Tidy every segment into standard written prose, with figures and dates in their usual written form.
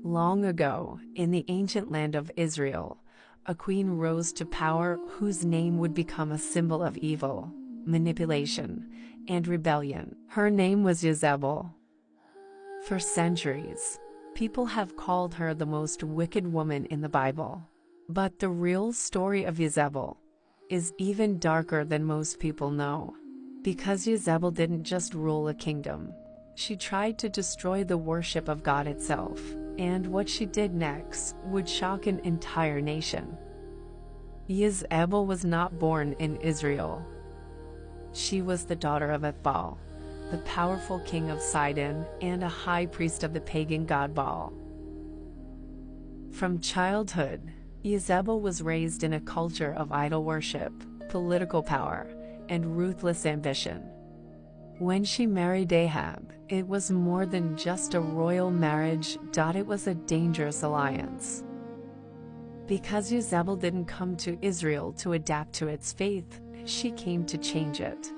Long ago, in the ancient land of Israel, a queen rose to power whose name would become a symbol of evil, manipulation, and rebellion. Her name was Jezebel. For centuries, people have called her the most wicked woman in the Bible. But the real story of Jezebel is even darker than most people know. Because Jezebel didn't just rule a kingdom, she tried to destroy the worship of God itself, and what she did next would shock an entire nation. Jezebel was not born in Israel. She was the daughter of Ethbaal, the powerful king of Sidon and a high priest of the pagan god Baal. From childhood, Jezebel was raised in a culture of idol worship, political power, and ruthless ambition. When she married Ahab, it was more than just a royal marriage, it was a dangerous alliance. Because Jezebel didn't come to Israel to adapt to its faith, she came to change it.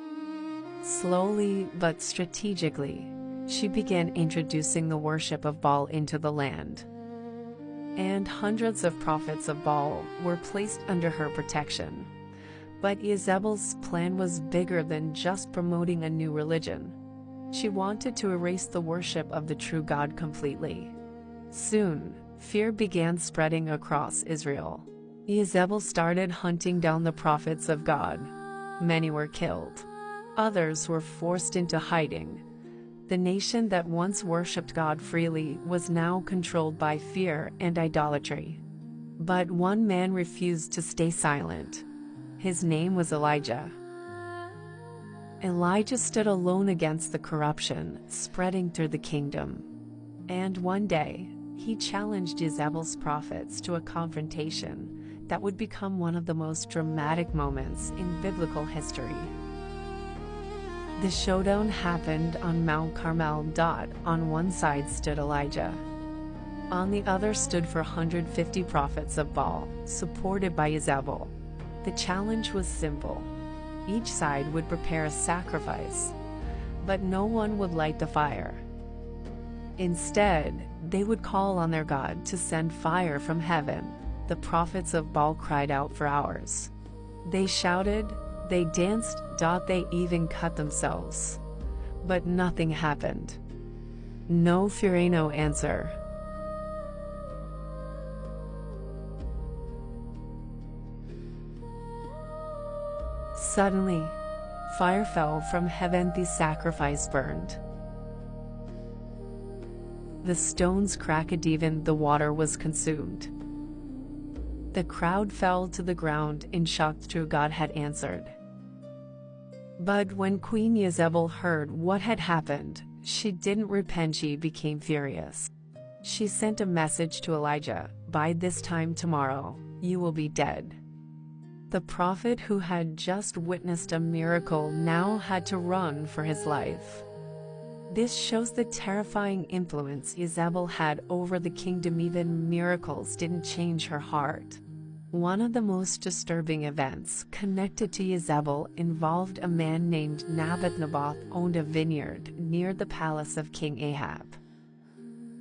Slowly but strategically, she began introducing the worship of Baal into the land. And hundreds of prophets of Baal were placed under her protection. But Jezebel's plan was bigger than just promoting a new religion. She wanted to erase the worship of the true God completely. Soon, fear began spreading across Israel. Jezebel started hunting down the prophets of God. Many were killed. Others were forced into hiding. The nation that once worshipped God freely was now controlled by fear and idolatry. But one man refused to stay silent. His name was Elijah. Elijah stood alone against the corruption spreading through the kingdom. And one day, he challenged Jezebel's prophets to a confrontation that would become one of the most dramatic moments in biblical history. The showdown happened on Mount Carmel. On one side stood Elijah. On the other stood 450 prophets of Baal, supported by Jezebel. The challenge was simple. Each side would prepare a sacrifice, but no one would light the fire. Instead, they would call on their God to send fire from heaven. The prophets of Baal cried out for hours. They shouted, they danced, they even cut themselves. But nothing happened. No fury, no answer. Suddenly, fire fell from heaven. The sacrifice burned. The stones cracked, even the water was consumed. The crowd fell to the ground in shock. True God had answered. But when Queen Jezebel heard what had happened, she didn't repent. She became furious. She sent a message to Elijah, "By this time tomorrow, you will be dead." The prophet who had just witnessed a miracle now had to run for his life. This shows the terrifying influence Jezebel had over the kingdom. Even miracles didn't change her heart. One of the most disturbing events connected to Jezebel involved a man named Naboth. Naboth owned a vineyard near the palace of King Ahab.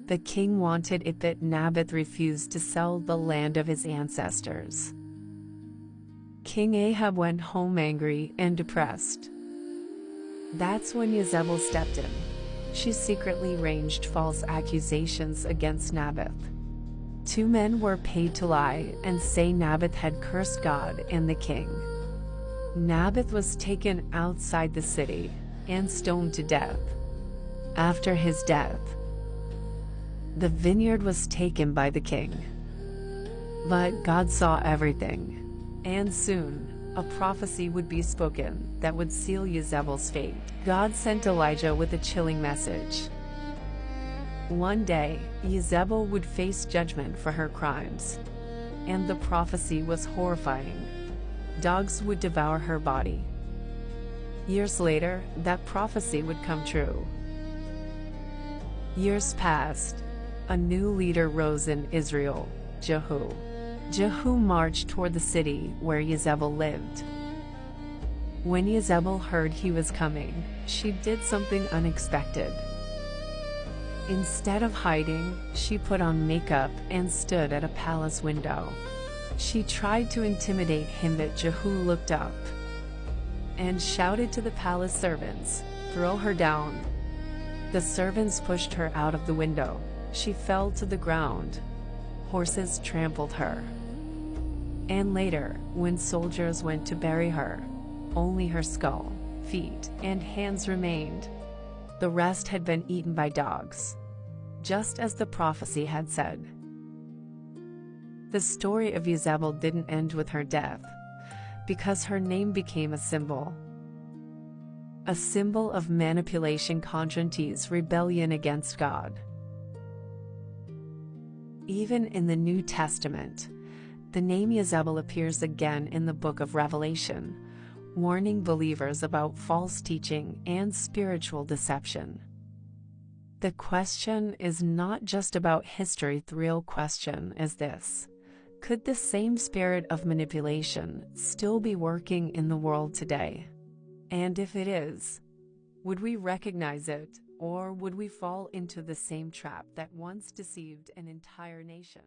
The king wanted it, but Naboth refused to sell the land of his ancestors. King Ahab went home angry and depressed. That's when Jezebel stepped in. She secretly arranged false accusations against Naboth. Two men were paid to lie and say Naboth had cursed God and the king. Naboth was taken outside the city and stoned to death. After his death, the vineyard was taken by the king. But God saw everything. And soon, a prophecy would be spoken that would seal Jezebel's fate. God sent Elijah with a chilling message. One day, Jezebel would face judgment for her crimes. And the prophecy was horrifying. Dogs would devour her body. Years later, that prophecy would come true. Years passed. A new leader rose in Israel, Jehu. Jehu marched toward the city where Jezebel lived. When Jezebel heard he was coming, she did something unexpected. Instead of hiding, she put on makeup and stood at a palace window. She tried to intimidate him, but Jehu looked up and shouted to the palace servants, "Throw her down." The servants pushed her out of the window. She fell to the ground. Horses trampled her. And later, when soldiers went to bury her, only her skull, feet, and hands remained. The rest had been eaten by dogs, just as the prophecy had said. The story of Jezebel didn't end with her death, because her name became a symbol of manipulation, controversies, rebellion against God. Even in the New Testament, the name Jezebel appears again in the book of Revelation, warning believers about false teaching and spiritual deception. The question is not just about history. The real question is this: could the same spirit of manipulation still be working in the world today? And if it is, would we recognize it, or would we fall into the same trap that once deceived an entire nation?